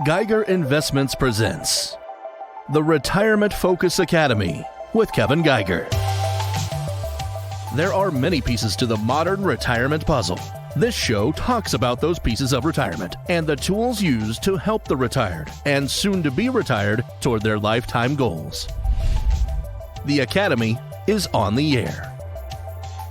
Geiger Investments presents the Retirement Focus Academy with Kevin Geiger. There are many pieces to the modern retirement puzzle. This show talks about those pieces of retirement and the tools used to help the retired and soon to be retired toward their lifetime goals. The Academy is on the air.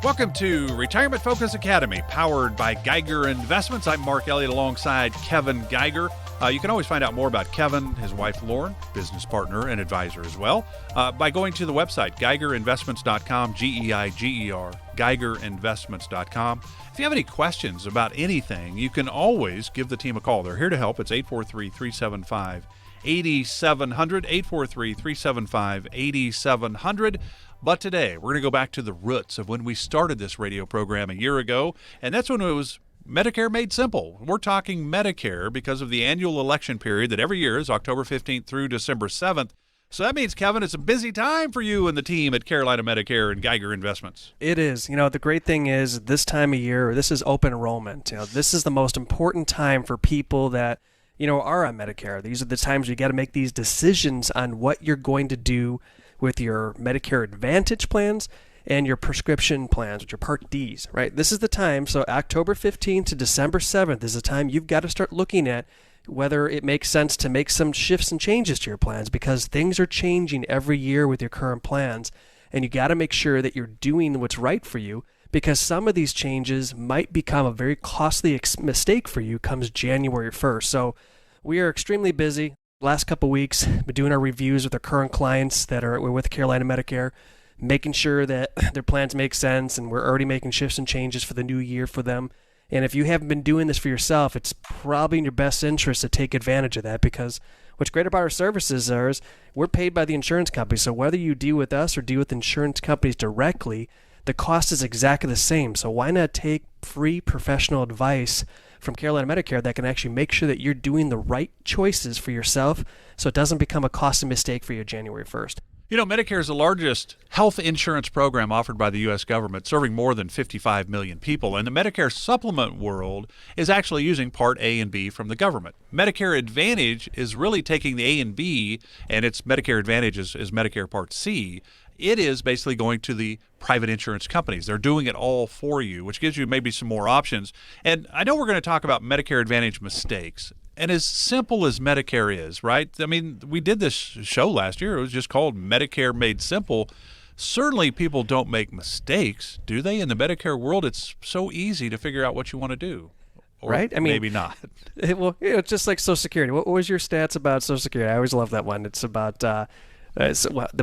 Welcome to Retirement Focus Academy, powered by Geiger Investments. I'm Mark Elliott alongside Kevin Geiger. You can always find out more about Kevin, his wife Lauren, business partner and advisor as well, by going to the website, GeigerInvestments.com, G-E-I-G-E-R, GeigerInvestments.com. If you have any questions about anything, you can always give the team a call. They're here to help. It's 843-375-8700, 843-375-8700. But today, we're going to go back to the roots of when we started this radio program a year ago, and that's when it was Medicare Made Simple. We're talking Medicare because of the annual election period that every year is October 15th through December 7th. So that means, Kevin, it's a busy time for you and the team at Carolina Medicare and Geiger Investments. It is. You know, the great thing is this time of year, this is open enrollment. You know, this is the most important time for people that, you know, are on Medicare. These are the times you got to make these decisions on what you're going to do with your Medicare Advantage plans and your prescription plans, which are Part Ds, right? This is the time, so October 15th to December 7th is the time you've got to start looking at whether it makes sense to make some shifts and changes to your plans, because things are changing every year with your current plans, and you got to make sure that you're doing what's right for you, because some of these changes might become a very costly mistake for you comes January 1st. So we are extremely busy. Last couple weeks, been doing our reviews with our current clients that are with Carolina Medicare, making sure that their plans make sense, and we're already making shifts and changes for the new year for them. And if you haven't been doing this for yourself, it's probably in your best interest to take advantage of that, because what's great about our services is we're paid by the insurance company. So whether you deal with us or deal with insurance companies directly, the cost is exactly the same. So why not take free professional advice from Carolina Medicare that can actually make sure that you're doing the right choices for yourself so it doesn't become a costly mistake for you January 1st. You know, Medicare is the largest health insurance program offered by the U.S. government, serving more than 55 million people. And the Medicare supplement world is actually using Part A and B from the government. Medicare Advantage is really taking the A and B, and it's Medicare Advantage is Medicare Part C. It is basically going to the private insurance companies. They're doing it all for you, which gives you maybe some more options. And I know we're going to talk about Medicare Advantage mistakes. And as simple as Medicare is, right? I mean, we did this show last year. It was just called Medicare Made Simple. Certainly people don't make mistakes, do they? In the Medicare world, it's so easy to figure out what you want to do. Or right? I mean, maybe not. Well, you know, it's just like Social Security. What was your stats about Social Security? I always love that one. It's about the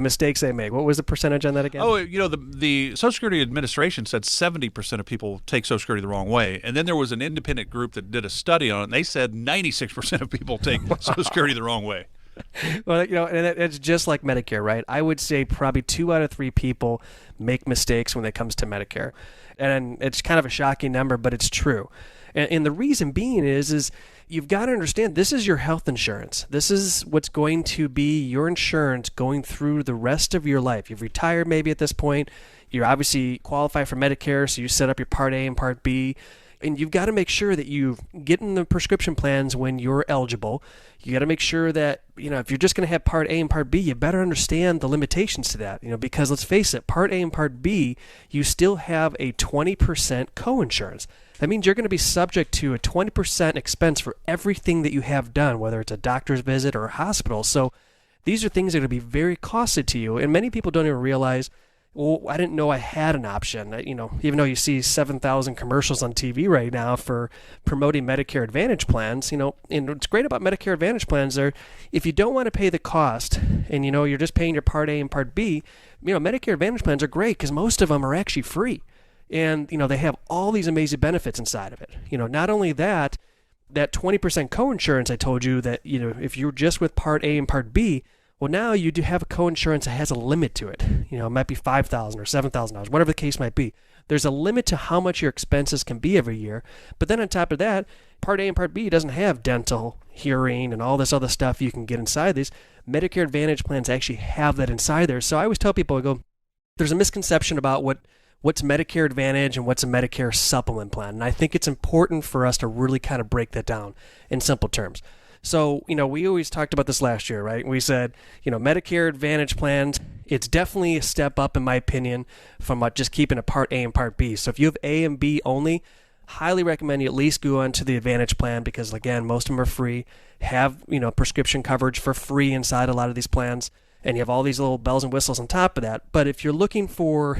mistakes they make. What was the percentage on that again? Oh, you know, the Social Security Administration said 70% of people take Social Security the wrong way. And then there was an independent group that did a study on it, and they said 96% of people take Social Security the wrong way. Well, you know, and it's just like Medicare, right? I would say probably 2 out of 3 people make mistakes when it comes to Medicare. And it's kind of a shocking number, but it's true. And the reason being is you've got to understand this is your health insurance. This is what's going to be your insurance going through the rest of your life. You've retired maybe at this point. You're obviously qualified for Medicare, so you set up your Part A and Part B. And you've got to make sure that you get in the prescription plans when you're eligible. You got to make sure that, you know, if you're just going to have Part A and Part B, you better understand the limitations to that, you know, because let's face it, Part A and Part B, you still have a 20% coinsurance. That means you're going to be subject to a 20% expense for everything that you have done, whether it's a doctor's visit or a hospital. So these are things that are going to be very costly to you. And many people don't even realize, well, I didn't know I had an option. You know, even though you see 7,000 commercials on TV right now for promoting Medicare Advantage plans, you know, and what's great about Medicare Advantage plans are if you don't want to pay the cost and, you know, you're just paying your Part A and Part B, you know, Medicare Advantage plans are great because most of them are actually free. And, you know, they have all these amazing benefits inside of it. You know, not only that 20% coinsurance I told you that, you know, if you're just with Part A and Part B, well, now you do have a coinsurance that has a limit to it. You know, it might be $5,000 or $7,000, whatever the case might be. There's a limit to how much your expenses can be every year. But then on top of that, Part A and Part B doesn't have dental, hearing, and all this other stuff you can get inside these. Medicare Advantage plans actually have that inside there. So I always tell people, I go, there's a misconception about what's Medicare Advantage and what's a Medicare supplement plan. And I think it's important for us to really kind of break that down in simple terms. So, we always talked about this last year, right? We said, Medicare Advantage plans, it's definitely a step up, in my opinion, from just keeping a Part A and Part B. So if you have A and B only, highly recommend you at least go onto the Advantage plan because, again, most of them are free, have, prescription coverage for free inside a lot of these plans, and you have all these little bells and whistles on top of that. But if you're looking for,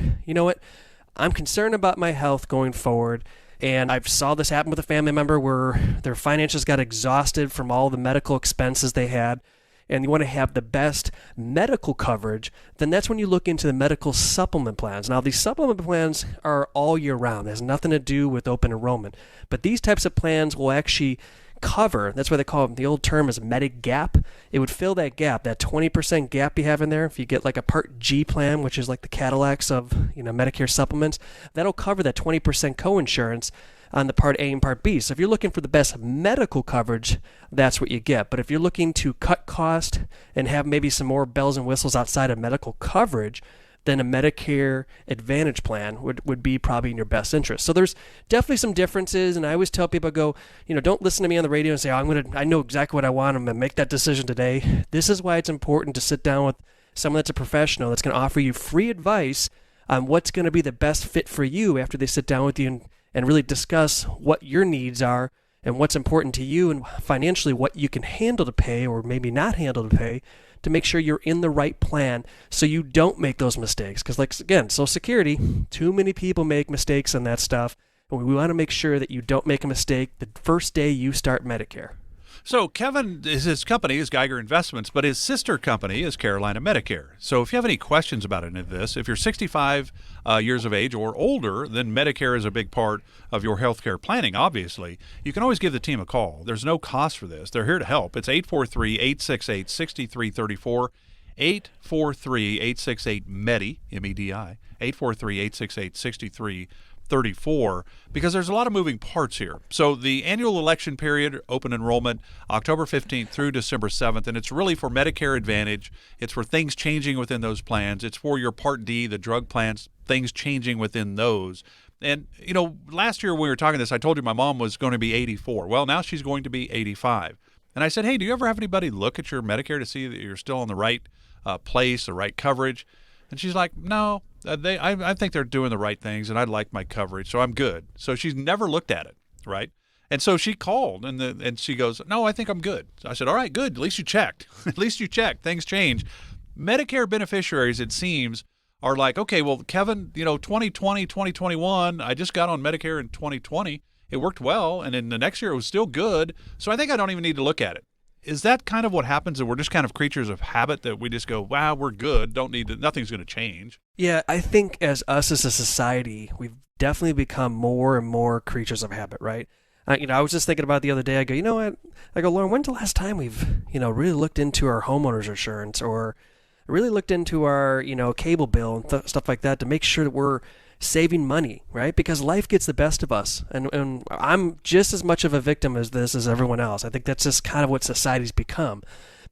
I'm concerned about my health going forward, and I've saw this happen with a family member where their finances got exhausted from all the medical expenses they had, and you want to have the best medical coverage, then that's when you look into the medical supplement plans. Now, these supplement plans are all year round. It has nothing to do with open enrollment. But these types of plans will actually cover, that's why they call it, the old term is Medigap. It would fill that gap, that 20% gap you have in there. If you get like a Part G plan, which is like the Cadillacs of Medicare supplements, that'll cover that 20% coinsurance on the Part A and Part B. So if you're looking for the best medical coverage, that's what you get. But if you're looking to cut cost and have maybe some more bells and whistles outside of medical coverage, then a Medicare Advantage plan would be probably in your best interest. So there's definitely some differences, and I always tell people, don't listen to me on the radio and say, I know exactly what I want, I'm going to make that decision today. This is why it's important to sit down with someone that's a professional that's going to offer you free advice on what's going to be the best fit for you after they sit down with you and really discuss what your needs are and what's important to you and financially what you can handle to pay or maybe not handle to pay to make sure you're in the right plan so you don't make those mistakes. Because again, Social Security, too many people make mistakes on that stuff. And we want to make sure that you don't make a mistake the first day you start Medicare. So Kevin, his company is Geiger Investments, but his sister company is Carolina Medicare. So if you have any questions about any of this, if you're 65 years of age or older, then Medicare is a big part of your healthcare planning, obviously. You can always give the team a call. There's no cost for this. They're here to help. It's 843-868-6334, 843-868-MEDI, M-E-D-I, 843-868-6334. Because there's a lot of moving parts here. So the annual election period, open enrollment, October 15th through December 7th, and it's really for Medicare Advantage. It's for things changing within those plans. It's for your Part D, the drug plans, things changing within those. And, last year when we were talking this, I told you my mom was going to be 84. Well, now she's going to be 85. And I said, hey, do you ever have anybody look at your Medicare to see that you're still on the right place, the right coverage? And she's like, no, I think they're doing the right things, and I'd like my coverage, so I'm good. So she's never looked at it, right? And so she called, and she goes, no, I think I'm good. So I said, all right, good. At least you checked. At least you checked. Things change. Medicare beneficiaries, it seems, are like, okay, well, Kevin, 2020, 2021, I just got on Medicare in 2020. It worked well, and in the next year it was still good, so I think I don't even need to look at it. Is that kind of what happens, and we're just kind of creatures of habit that we just go, wow, we're good, don't need to, nothing's going to change? Yeah, I think as a society, we've definitely become more and more creatures of habit, right? I was just thinking about it the other day. I go, you know what? I go, Lauren, when's the last time we've, really looked into our homeowner's insurance or really looked into our, cable bill and stuff like that to make sure that we're saving money, right? Because life gets the best of us. And I'm just as much of a victim as this as everyone else. I think that's just kind of what society's become.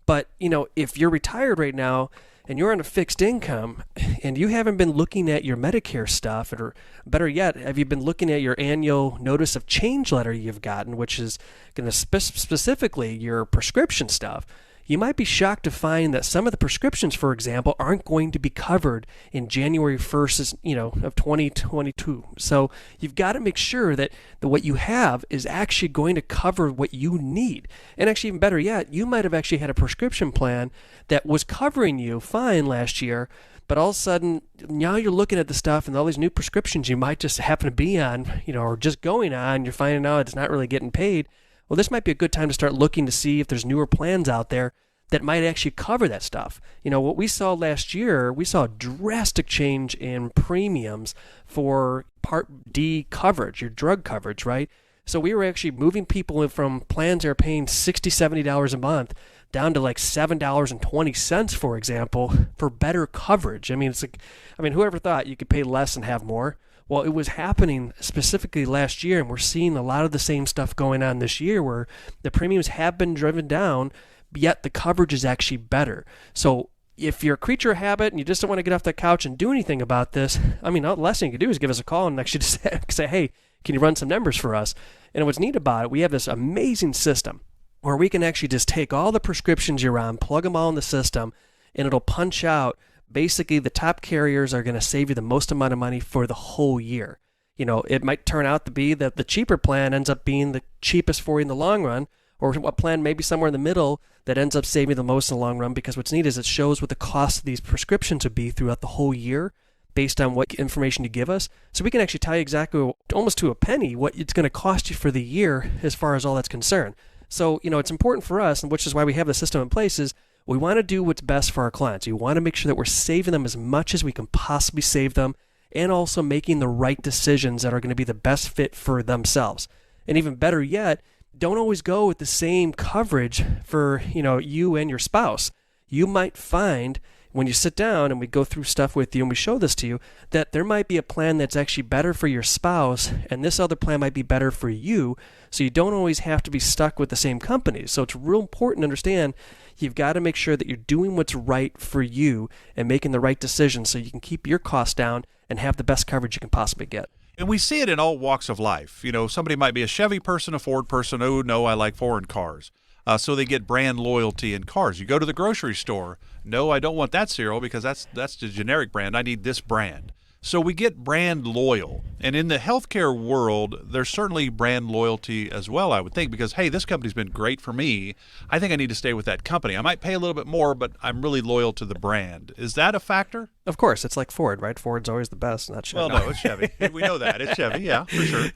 But, if you're retired right now and you're on a fixed income and you haven't been looking at your Medicare stuff, or better yet, have you been looking at your annual notice of change letter you've gotten, which is going to specifically your prescription stuff, you might be shocked to find that some of the prescriptions, for example, aren't going to be covered in January 1st, of 2022. So you've got to make sure that what you have is actually going to cover what you need. And actually, even better yet, you might have actually had a prescription plan that was covering you fine last year, but all of a sudden, now you're looking at the stuff and all these new prescriptions you might just happen to be on, or just going on, you're finding out it's not really getting paid. Well, this might be a good time to start looking to see if there's newer plans out there that might actually cover that stuff. What we saw last year, we saw a drastic change in premiums for Part D coverage, your drug coverage, right? So we were actually moving people from plans that are paying $60, $70 a month down to like $7.20, for example, for better coverage. Whoever thought you could pay less and have more? Well, it was happening specifically last year, and we're seeing a lot of the same stuff going on this year where the premiums have been driven down, yet the coverage is actually better. So if you're a creature of habit and you just don't want to get off the couch and do anything about this, the last thing you can do is give us a call and actually just say, hey, can you run some numbers for us? And what's neat about it, we have this amazing system where we can actually just take all the prescriptions you're on, plug them all in the system, and it'll punch out basically the top carriers are going to save you the most amount of money for the whole year. It might turn out to be that the cheaper plan ends up being the cheapest for you in the long run, or what plan may be somewhere in the middle that ends up saving the most in the long run, because what's neat is it shows what the cost of these prescriptions would be throughout the whole year based on what information you give us. So we can actually tell you exactly, almost to a penny, what it's going to cost you for the year as far as all that's concerned. So, it's important for us, and which is why we have the system in place, is we want to do what's best for our clients. We want to make sure that we're saving them as much as we can possibly save them, and also making the right decisions that are going to be the best fit for themselves. And even better yet, don't always go with the same coverage for, you and your spouse. You might find when you sit down and we go through stuff with you and we show this to you, that there might be a plan that's actually better for your spouse, and this other plan might be better for you, so you don't always have to be stuck with the same company. So it's real important to understand you've got to make sure that you're doing what's right for you and making the right decisions so you can keep your costs down and have the best coverage you can possibly get. And we see it in all walks of life. Somebody might be a Chevy person, a Ford person. Oh, no, I like foreign cars. So they get brand loyalty in cars. You go to the grocery store. No, I don't want that cereal because that's the generic brand. I need this brand. So we get brand loyal. And in the healthcare world, there's certainly brand loyalty as well, I would think, because, hey, this company's been great for me. I think I need to stay with that company. I might pay a little bit more, but I'm really loyal to the brand. Is that a factor? Of course. It's like Ford, right? Ford's always the best, not Chevy. Well, no, it's Chevy. We know that. It's Chevy, yeah, for sure.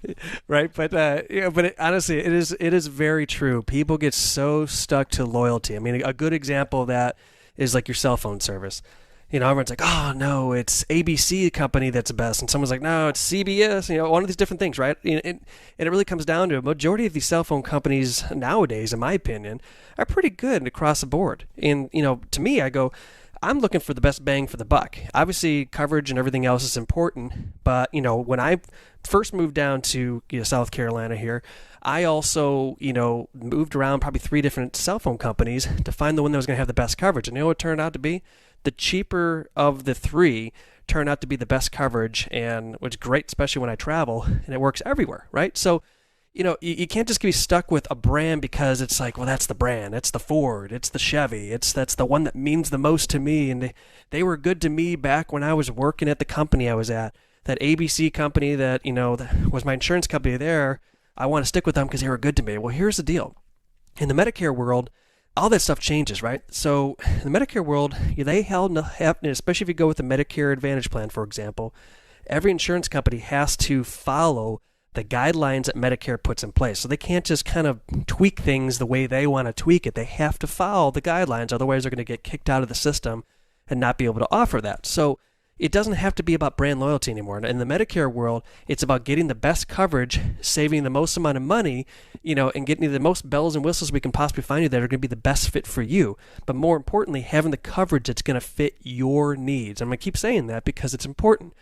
Right, but honestly, it is very true. People get so stuck to loyalty. I mean, a good example of that is like your cell phone service. Everyone's like, oh, no, it's ABC company that's the best. And someone's like, no, it's CBS, one of these different things, right? And it really comes down to a majority of these cell phone companies nowadays, in my opinion, are pretty good across the board. And, to me, I go, I'm looking for the best bang for the buck. Obviously, coverage and everything else is important. But, when I first moved down to South Carolina here, I also, moved around probably 3 different cell phone companies to find the one that was going to have the best coverage. And you know what it turned out to be? The cheaper of the 3 turned out to be the best coverage, and which is great, especially when I travel, and it works everywhere, right? So, you can't just be stuck with a brand because it's like, well, that's the brand, it's the Ford, it's the Chevy, that's the one that means the most to me, and they were good to me back when I was working at the company I was at. That ABC company that, that was my insurance company there, I want to stick with them because they were good to me. Well, here's the deal. In the Medicare world, all that stuff changes, right? So in the Medicare world, they have, especially if you go with the Medicare Advantage plan, for example, every insurance company has to follow the guidelines that Medicare puts in place. So they can't just kind of tweak things the way they want to tweak it. They have to follow the guidelines, otherwise they're going to get kicked out of the system and not be able to offer that. So it doesn't have to be about brand loyalty anymore. In the Medicare world, it's about getting the best coverage, saving the most amount of money, and getting the most bells and whistles we can possibly find you that are going to be the best fit for you. But more importantly, having the coverage that's going to fit your needs. I'm going to keep saying that because it's important.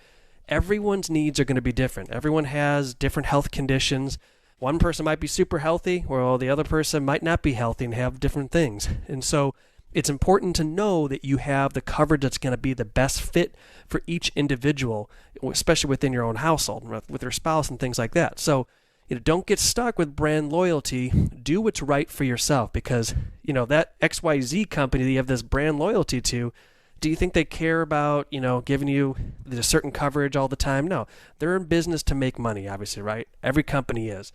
Everyone's needs are going to be different. Everyone has different health conditions. One person might be super healthy, while the other person might not be healthy and have different things. And so it's important to know that you have the coverage that's going to be the best fit for each individual, especially within your own household, with your spouse and things like that. So, don't get stuck with brand loyalty. Do what's right for yourself, because, that XYZ company that you have this brand loyalty to, do you think they care about, giving you the certain coverage all the time? No. They're in business to make money, obviously, right? Every company is.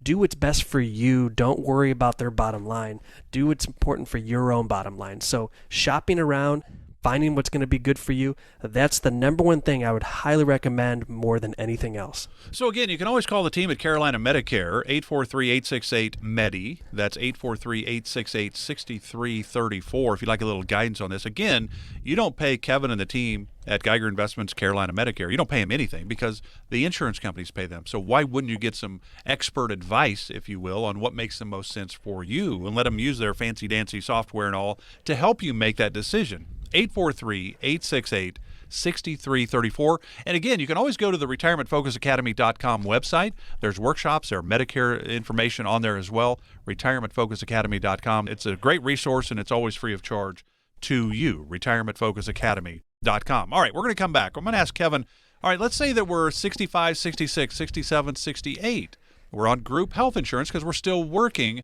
Do what's best for you. Don't worry about their bottom line. Do what's important for your own bottom line. So shopping around, finding what's going to be good for you, that's the number one thing I would highly recommend more than anything else. So again, you can always call the team at Carolina Medicare, 843-868-MEDI. That's 843-868-6334 if you'd like a little guidance on this. Again, you don't pay Kevin and the team at Geiger Investments Carolina Medicare. You don't pay them anything because the insurance companies pay them. So why wouldn't you get some expert advice, if you will, on what makes the most sense for you, and let them use their fancy-dancy software and all to help you make that decision? 843-868-6334. And again, you can always go to the retirementfocusacademy.com website. There's workshops, there are Medicare information on there as well, retirementfocusacademy.com. It's a great resource, and it's always free of charge to you, retirementfocusacademy.com. All right, we're going to come back. I'm going to ask Kevin, all right, let's say that we're 65, 66, 67, 68. We're on group health insurance because we're still working.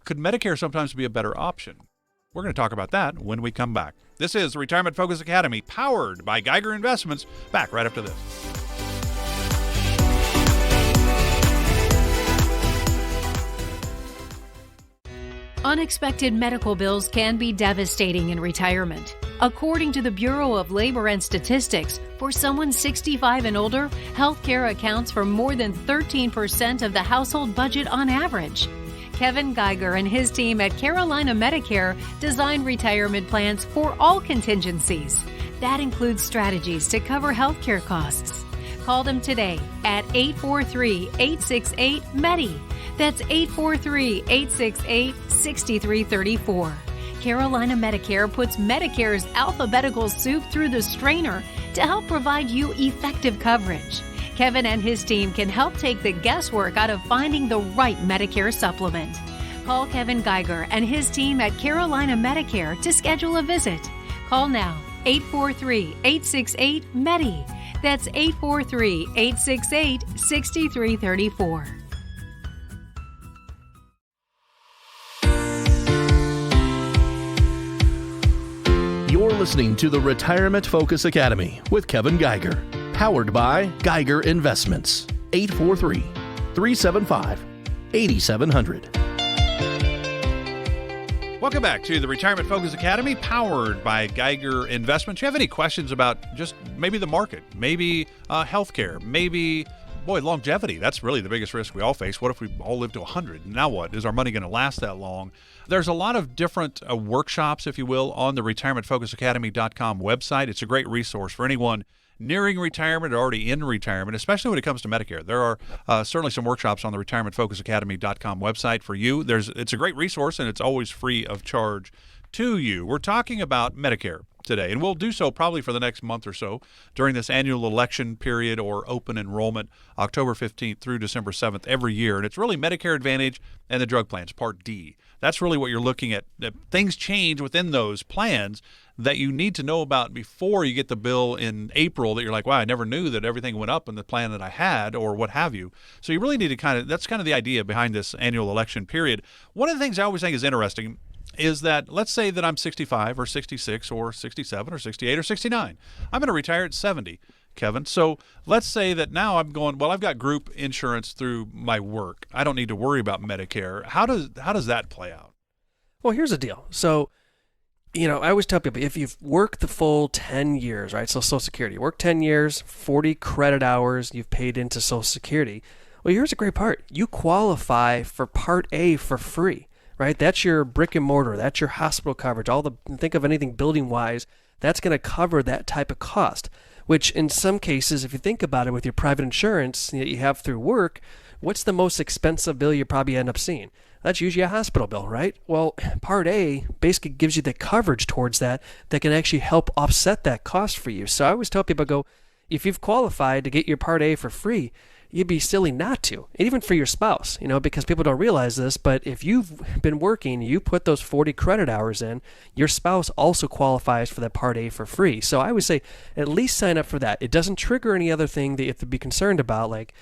could Medicare sometimes be a better option? We're going to talk about that when we come back. This is the Retirement Focus Academy, powered by Geiger Investments. Back right after this. Unexpected medical bills can be devastating in retirement. According to the Bureau of Labor and Statistics, for someone 65 and older, healthcare accounts for more than 13% of the household budget on average. Kevin Geiger and his team at Carolina Medicare design retirement plans for all contingencies. That includes strategies to cover healthcare costs. Call them today at 843-868-MEDI. That's 843-868-6334. Carolina Medicare puts Medicare's alphabetical soup through the strainer to help provide you effective coverage. Kevin and his team can help take the guesswork out of finding the right Medicare supplement. Call Kevin Geiger and his team at Carolina Medicare to schedule a visit. Call now, 843-868-MEDI. That's 843-868-6334. You're listening to the Retirement Focus Academy with Kevin Geiger, powered by Geiger Investments. 843-375-8700. Welcome back to the Retirement Focus Academy, powered by Geiger Investments. You have any questions about just maybe the market, maybe healthcare, maybe, longevity? That's really the biggest risk we all face. What if we all live to 100? Now what? Is our money going to last that long? There's a lot of different workshops, if you will, on the retirementfocusacademy.com website. It's a great resource for anyone nearing retirement or already in retirement, especially when it comes to Medicare. There are certainly some workshops on the retirementfocusacademy.com website for you. It's a great resource, and it's always free of charge to you. We're talking about Medicare today, and we'll do so probably for the next month or so during this annual election period or open enrollment, October 15th through December 7th every year. And it's really Medicare Advantage and the drug plans, Part D. That's really what you're looking at. Things change within those plans that you need to know about before you get the bill in April that you're like, wow, I never knew that everything went up in the plan that I had, or what have you. So you really need to that's kind of the idea behind this annual election period. One of the things I always think is interesting is that, let's say that I'm 65 or 66 or 67 or 68 or 69. I'm going to retire at 70, Kevin. So let's say that now I'm going, well, I've got group insurance through my work. I don't need to worry about Medicare. How does that play out? Well, here's the deal. So, I always tell people, if you've worked the full 10 years, right? So Social Security, you work 10 years, 40 credit hours, you've paid into Social Security. Well, here's a great part. You qualify for Part A for free. Right? That's your brick and mortar. That's your hospital coverage. Think of anything building wise, that's going to cover that type of cost, which in some cases, if you think about it with your private insurance that you have through work, what's the most expensive bill you probably end up seeing? That's usually a hospital bill, right? Well, Part A basically gives you the coverage towards that can actually help offset that cost for you. So I always tell people, if you've qualified to get your Part A for free, you'd be silly not to, and even for your spouse, because people don't realize this, but if you've been working, you put those 40 credit hours in, your spouse also qualifies for that Part A for free. So I would say at least sign up for that. It doesn't trigger any other thing that you have to be concerned about, like,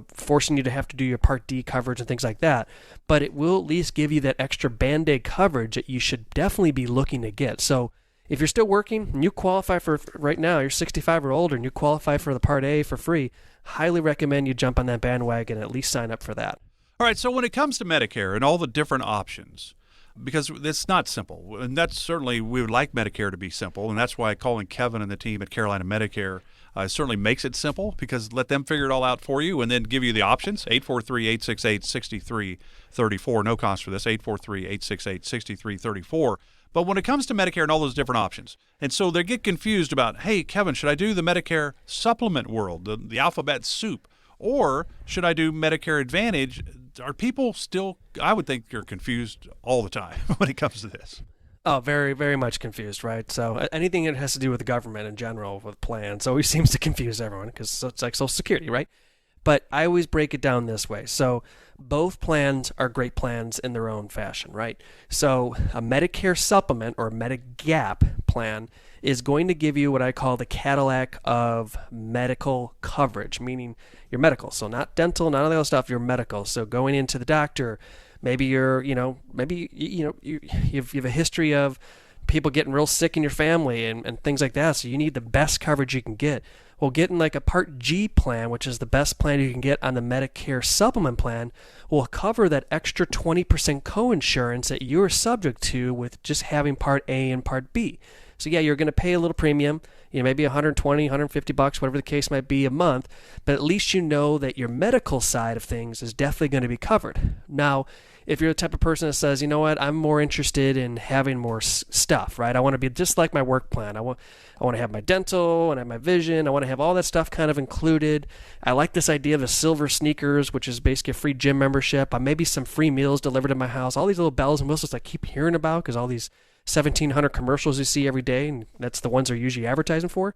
forcing you to have to do your Part D coverage and things like that, but it will at least give you that extra Band-Aid coverage that you should definitely be looking to get. So if you're still working and you qualify for, right now, you're 65 or older and you qualify for the Part A for free, highly recommend you jump on that bandwagon and at least sign up for that. All right, so when it comes to Medicare and all the different options, because it's not simple, and that's certainly, we would like Medicare to be simple, and that's why calling Kevin and the team at Carolina Medicare certainly makes it simple, because let them figure it all out for you and then give you the options. 843-868-6334, no cost for this, 843-868-6334. But when it comes to Medicare and all those different options, and so they get confused about, hey, Kevin, should I do the Medicare supplement world, the alphabet soup, or should I do Medicare Advantage? Are people still, I would think they're confused all the time when it comes to this. Oh, very, very much confused, right? So anything that has to do with the government in general, with plans, always seems to confuse everyone, because it's like Social Security, right? But I always break it down this way. So both plans are great plans in their own fashion, right? So a Medicare supplement or Medigap plan is going to give you what I call the Cadillac of medical coverage, meaning your medical. So not dental, none of the other stuff, your medical. So going into the doctor, Maybe you have a history of people getting real sick in your family and things like that. So you need the best coverage you can get. Well, getting like a Part G plan, which is the best plan you can get on the Medicare supplement plan, will cover that extra 20% coinsurance that you're subject to with just having Part A and Part B. So yeah, you're going to pay a little premium, maybe $120, $150, whatever the case might be a month, but at least you know that your medical side of things is definitely going to be covered. Now, if you're the type of person that says, you know what, I'm more interested in having more stuff, right? I want to be just like my work plan. I want to have my dental, and have my vision. I want to have all that stuff kind of included. I like this idea of the silver sneakers, which is basically a free gym membership. Maybe some free meals delivered to my house. All these little bells and whistles I keep hearing about because all these 1,700 commercials you see every day, and that's the ones they're usually advertising for.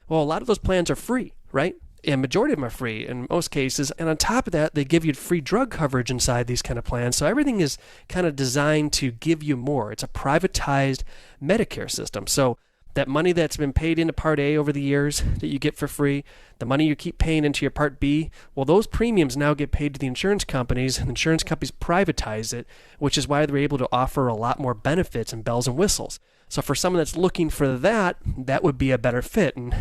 Well, a lot of those plans are free, right? And majority of them are free in most cases. And on top of that, they give you free drug coverage inside these kind of plans. So everything is kind of designed to give you more. It's a privatized Medicare system. So that money that's been paid into Part A over the years that you get for free, the money you keep paying into your Part B, well, those premiums now get paid to the insurance companies, and the insurance companies privatize it, which is why they're able to offer a lot more benefits and bells and whistles. So for someone that's looking for that, that would be a better fit. And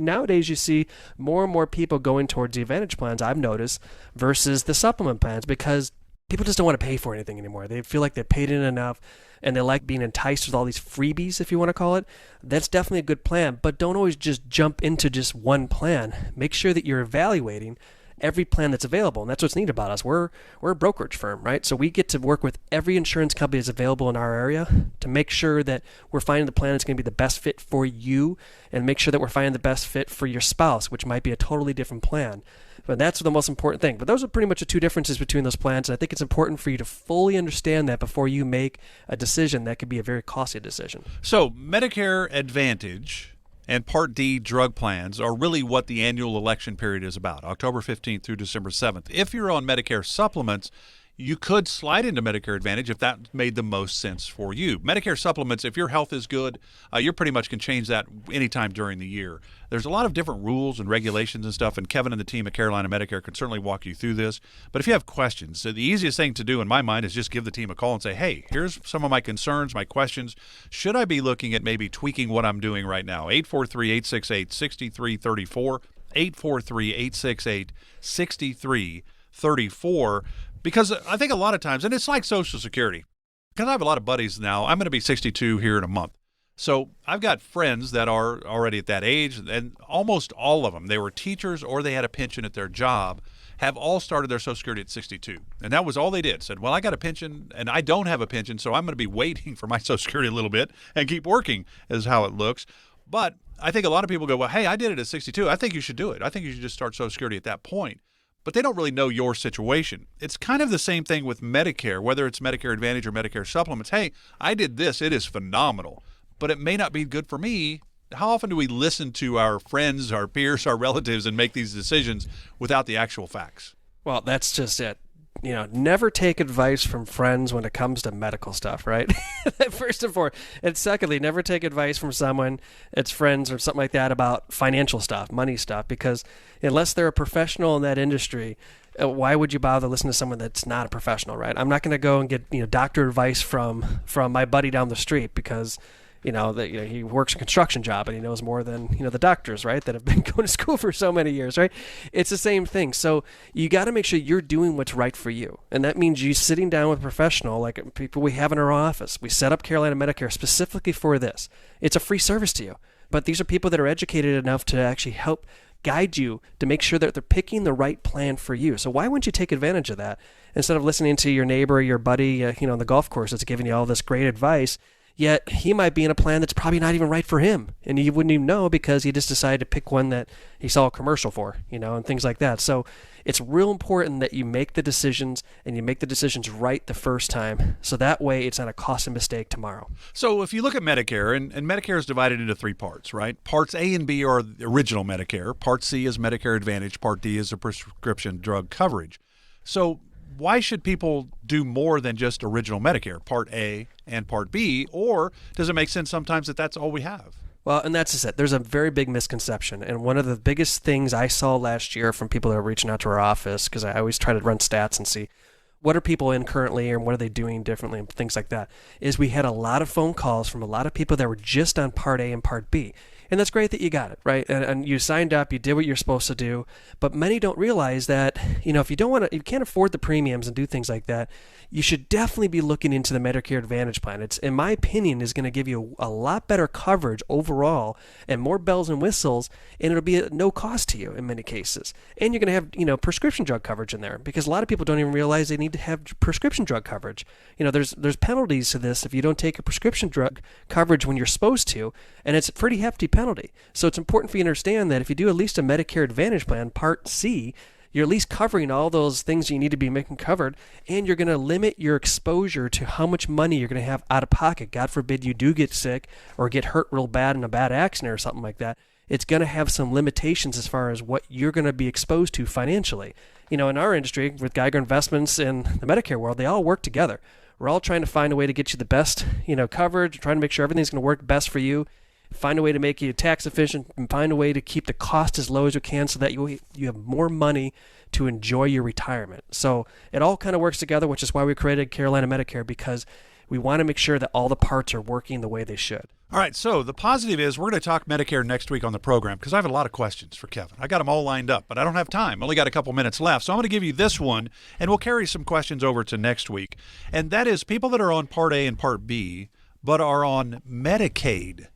nowadays you see more and more people going towards the Advantage plans, I've noticed, versus the supplement plans, because people just don't want to pay for anything anymore. They feel like they paid in enough, and they like being enticed with all these freebies, if you want to call it. That's definitely a good plan, but don't always just jump into just one plan. Make sure that you're evaluating every plan that's available. And that's what's neat about us. We're a brokerage firm, right? So we get to work with every insurance company that's available in our area to make sure that we're finding the plan that's going to be the best fit for you, and make sure that we're finding the best fit for your spouse, which might be a totally different plan. But that's the most important thing. But those are pretty much the two differences between those plans. And I think it's important for you to fully understand that before you make a decision that could be a very costly decision. So Medicare Advantage and Part D drug plans are really what the annual election period is about, October 15th through December 7th. If you're on Medicare supplements, you could slide into Medicare Advantage if that made the most sense for you. Medicare supplements, if your health is good, you pretty much can change that anytime during the year. There's a lot of different rules and regulations and stuff, and Kevin and the team at Carolina Medicare can certainly walk you through this. But if you have questions, so the easiest thing to do in my mind is just give the team a call and say, hey, here's some of my concerns, my questions. Should I be looking at maybe tweaking what I'm doing right now? 843-868-6334, 843-868-6334. Because I think a lot of times, and it's like Social Security, because I have a lot of buddies now. I'm going to be 62 here in a month. So I've got friends that are already at that age, and almost all of them, they were teachers or they had a pension at their job, have all started their Social Security at 62. And that was all they did. Said, well, I got a pension and I don't have a pension, so I'm going to be waiting for my Social Security a little bit and keep working, is how it looks. But I think a lot of people go, well, hey, I did it at 62. I think you should do it. I think you should just start Social Security at that point. But they don't really know your situation. It's kind of the same thing with Medicare, whether it's Medicare Advantage or Medicare supplements. Hey, I did this. It is phenomenal, but it may not be good for me. How often do we listen to our friends, our peers, our relatives, and make these decisions without the actual facts? Well, that's just it. Never take advice from friends when it comes to medical stuff, right? First and foremost. And secondly, never take advice from someone, it's friends or something like that, about financial stuff, money stuff, because unless they're a professional in that industry, why would you bother listening to someone that's not a professional, right? I'm not going to go and get doctor advice from my buddy down the street because he works a construction job and he knows more than the doctors, right, that have been going to school for so many years, right? It's the same thing. So you got to make sure you're doing what's right for you, and that means you sitting down with a professional like people we have in our office. We set up Carolina Medicare specifically for this. It's a free service to you, but these are people that are educated enough to actually help guide you to make sure that they're picking the right plan for you. So why wouldn't you take advantage of that instead of listening to your neighbor or your buddy on the golf course that's giving you all this great advice? Yet he might be in a plan that's probably not even right for him, and he wouldn't even know because he just decided to pick one that he saw a commercial for, and things like that. So it's real important that you make the decisions, and you make the decisions right the first time, so that way it's not a costly mistake tomorrow. So if you look at Medicare, and Medicare is divided into three parts, right? Parts A and B are the original Medicare. Part C is Medicare Advantage. Part D is a prescription drug coverage. So why should people do more than just original Medicare, Part A and Part B, or does it make sense sometimes that that's all we have? Well, and that's just it. There's a very big misconception, and one of the biggest things I saw last year from people that are reaching out to our office, because I always try to run stats and see what are people in currently and what are they doing differently and things like that, is we had a lot of phone calls from a lot of people that were just on Part A and Part B. And that's great that you got it, right? And you signed up, you did what you're supposed to do. But many don't realize that, if you can't afford the premiums and do things like that, you should definitely be looking into the Medicare Advantage plan. It's, in my opinion, is going to give you a lot better coverage overall and more bells and whistles, and it'll be at no cost to you in many cases. And you're going to have, prescription drug coverage in there, because a lot of people don't even realize they need to have prescription drug coverage. There's penalties to this if you don't take a prescription drug coverage when you're supposed to, and it's a pretty hefty penalty. So it's important for you to understand that if you do at least a Medicare Advantage plan, Part C, you're at least covering all those things you need to be making covered, and you're going to limit your exposure to how much money you're going to have out of pocket. God forbid you do get sick or get hurt real bad in a bad accident or something like that. It's going to have some limitations as far as what you're going to be exposed to financially. In our industry, with Geiger Investments and the Medicare world, they all work together. We're all trying to find a way to get you the best, coverage, trying to make sure everything's going to work best for you. Find a way to make you tax efficient, and find a way to keep the cost as low as you can so that you have more money to enjoy your retirement. So it all kind of works together, which is why we created Carolina Medicare, because we want to make sure that all the parts are working the way they should. All right, so the positive is we're going to talk Medicare next week on the program, because I have a lot of questions for Kevin. I got them all lined up, but I don't have time. Only got a couple minutes left. So I'm going to give you this one, and we'll carry some questions over to next week. And that is people that are on Part A and Part B, but are on Medicaid.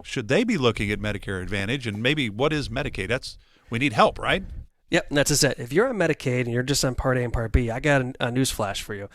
Should they be looking at Medicare Advantage? And maybe what is Medicaid? We need help, right? Yep, that's it. If you're on Medicaid and you're just on Part A and Part B, I got a news flash for you.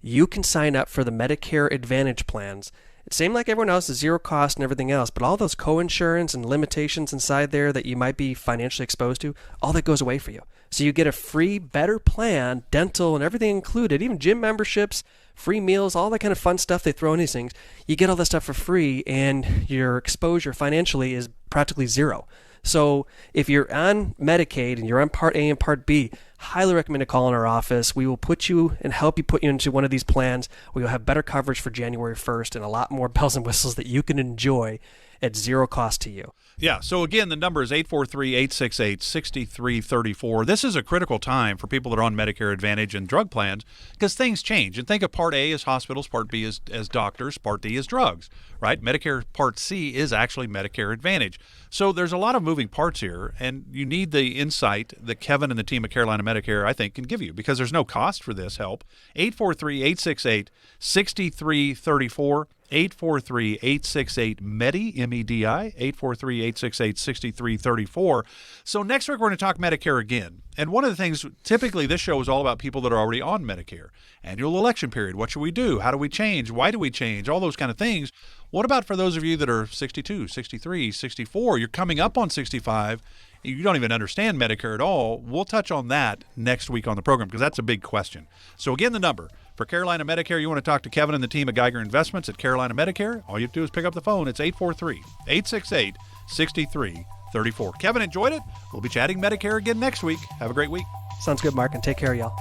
You can sign up for the Medicare Advantage plans. It's same like everyone else, is zero cost and everything else, but all those co-insurance and limitations inside there that you might be financially exposed to, all that goes away for you. So you get a free, better plan, dental and everything included, even gym memberships, free meals, all that kind of fun stuff they throw in these things. You get all that stuff for free, and your exposure financially is practically zero. So if you're on Medicaid and you're on Part A and Part B, highly recommend to call in our office. We will put you and help you put you into one of these plans. We will have better coverage for January 1st and a lot more bells and whistles that you can enjoy at zero cost to you. Yeah, so again, the number is 843-868-6334. This is a critical time for people that are on Medicare Advantage and drug plans, because things change. And think of Part A as hospitals, Part B as doctors, Part D as drugs, right? Medicare Part C is actually Medicare Advantage. So there's a lot of moving parts here, and you need the insight that Kevin and the team at Carolina Medicare, I think, can give you, because there's no cost for this help. 843-868-6334. 843-868-MEDI, M-E-D-I, 843-868-6334. So next week we're going to talk Medicare again. And one of the things, typically this show is all about people that are already on Medicare. Annual election period, what should we do? How do we change? Why do we change? All those kind of things. What about for those of you that are 62, 63, 64? You're coming up on 65. You don't even understand Medicare at all. We'll touch on that next week on the program, because that's a big question. So again, the number for Carolina Medicare, you want to talk to Kevin and the team at Geiger Investments at Carolina Medicare, all you have to do is pick up the phone. It's 843-868-6334. Kevin, enjoyed it. We'll be chatting Medicare again next week. Have a great week. Sounds good, Mark, and take care, y'all.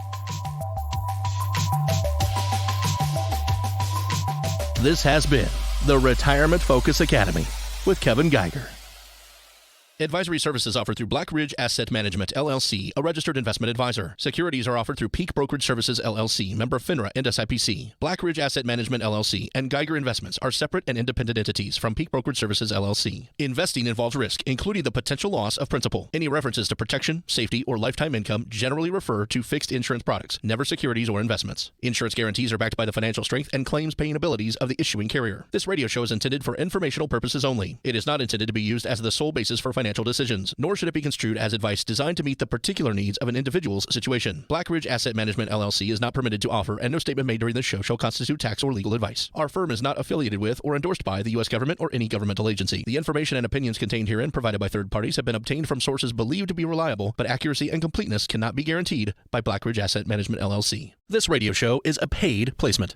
This has been the Retirement Focus Academy with Kevin Geiger. Advisory services offered through Black Ridge Asset Management, LLC, a registered investment advisor. Securities are offered through Peak Brokerage Services, LLC, member FINRA and SIPC. Black Ridge Asset Management, LLC, and Geiger Investments are separate and independent entities from Peak Brokerage Services, LLC. Investing involves risk, including the potential loss of principal. Any references to protection, safety, or lifetime income generally refer to fixed insurance products, never securities or investments. Insurance guarantees are backed by the financial strength and claims-paying abilities of the issuing carrier. This radio show is intended for informational purposes only. It is not intended to be used as the sole basis for financial decisions, nor should it be construed as advice designed to meet the particular needs of an individual's situation. Black Ridge Asset Management, LLC is not permitted to offer, and no statement made during this show shall constitute tax or legal advice. Our firm is not affiliated with or endorsed by the U.S. government or any governmental agency. The information and opinions contained herein provided by third parties have been obtained from sources believed to be reliable, but accuracy and completeness cannot be guaranteed by Black Ridge Asset Management, LLC. This radio show is a paid placement.